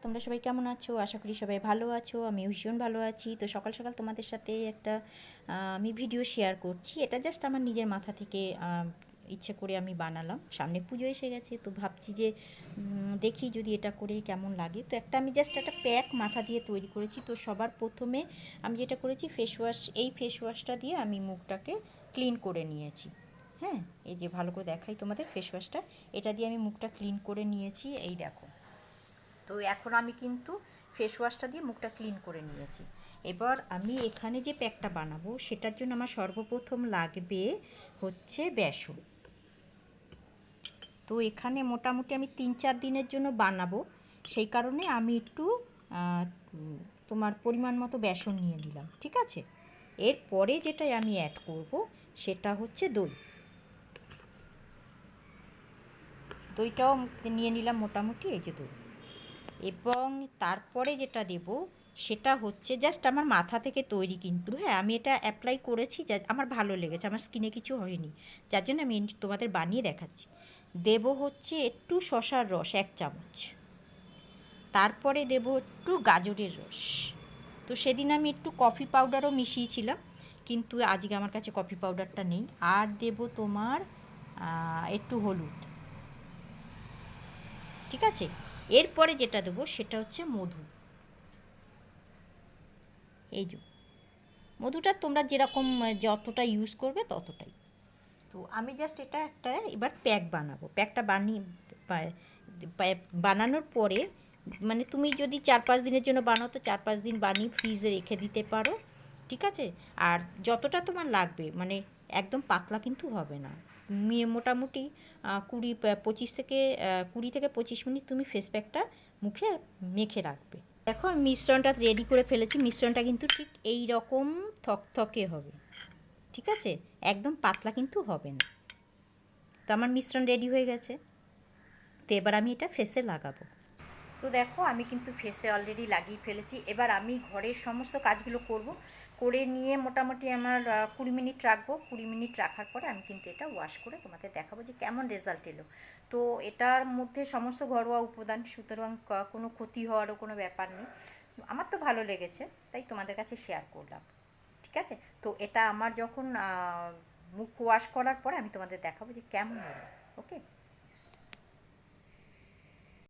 তোমরা সবাই কেমন আছো? আশা করি সবাই ভালো আছো। আমি ভীষণ ভালো আছি। তো সকাল সকাল তোমাদের সাথে একটা আমি ভিডিও শেয়ার করছি। এটা জাস্ট আমার নিজের মাথা থেকে ইচ্ছে করে আমি বানালাম। সামনে পুজো এসে গেছে, তো ভাবছি যে দেখি যদি এটা করে কেমন লাগে। তো আমি জাস্ট একটা প্যাক মাথা দিয়ে তৈরি করেছি। তো সবার প্রথমে আমি যেটা করেছি, এই ফেস ওয়াশটা দিয়ে আমি মুখটাকে ক্লিন করে নিয়েছি। হ্যাঁ, এই যে ভালো করে দেখাই তোমাদের ফেস ওয়াশটা, এটা দিয়ে আমি মুখটা ক্লিন করে নিয়েছি। এই দেখো, তো এখন আমি কিন্তু ফেস ওয়াশটা দিয়ে মুখটা ক্লিন করে নিয়েছি। এবার আমি এখানে যে প্যাকটা বানাবো সেটার জন্য আমার সর্বপ্রথম লাগবে হচ্ছে বেসন। তো এখানে মোটামুটি আমি 3-4 দিনের জন্য বানাবো, সেই কারণে আমি একটু তোমার পরিমাণ মতো বেসন নিয়ে নিলাম, ঠিক আছে। এরপরে যেটা আমি অ্যাড করব সেটা হচ্ছে দই। দইটাও নিয়ে নিলাম মোটামুটি, এই যে দই। এবং তারপরে যেটা দেব সেটা হচ্ছে জাস্ট আমার মাথা থেকে তৈরি, কিন্তু হ্যাঁ আমি এটা অ্যাপ্লাই করেছি, যা আমার ভালো লেগেছে, আমার স্কিনে কিছু হয়নি, যার জন্য আমি তোমাদের বানিয়ে দেখাচ্ছি। দেব হচ্ছে একটু শশার রস 1 চামচ, তারপরে দেব একটু গাজরের রস। তো সেদিন আমি একটু কফি পাউডারও মিশিয়েছিলাম, কিন্তু আজকে আমার কাছে কফি পাউডারটা নেই। আর দেব তোমার একটু হলুদ, ঠিক আছে। এরপরে যেটা দেবো সেটা হচ্ছে মধু। এই যে মধুটা তোমরা যেরকম যতটা ইউজ করবে ততটাই। তো আমি জাস্ট এটা একটা এবার প্যাক বানাবো। প্যাকটা বানানোর পরে, মানে তুমি যদি 4-5 দিনের জন্য বানাও তো 4-5 দিন বানিয়ে ফ্রিজে রেখে দিতে পারো, ঠিক আছে। আর যতটা তোমার লাগবে, মানে একদম পাতলা কিন্তু হবে না, মোটামুটি 20 থেকে 25 মিনিট তুমি ফেস প্যাকটা মুখে মেখে রাখবে। দেখো আমি মিশ্রণটা রেডি করে ফেলেছি। মিশ্রণটা কিন্তু ঠিক এই রকম থকথকে হবে, ঠিক আছে, একদম পাতলা কিন্তু হবে না। তো আমার মিশ্রণ রেডি হয়ে গেছে। তো এবার আমি এটা ফেসে লাগাবো। তো দেখো আমি কিন্তু ফেসে অলরেডি লাগিয়ে ফেলেছি। এবার আমি ঘরের সমস্ত কাজগুলো করে নিয়ে মোটামুটি আমার 20 মিনিট রাখবো। 20 মিনিট রাখার পরে আমি কিন্তু এটা ওয়াশ করে তোমাদের দেখাবো যে কেমন রেজাল্ট এলো। তো এটার মধ্যে সমস্ত ঘরোয়া উপাদান, সুতরাং কোনো ক্ষতি হওয়ারও কোনো ব্যাপার নেই। আমার তো ভালো লেগেছে, তাই তোমাদের কাছে শেয়ার করলাম, ঠিক আছে। তো এটা আমার যখন মুখ ওয়াশ করার পরে আমি তোমাদের দেখাবো যে কেমন হলো। ওকে।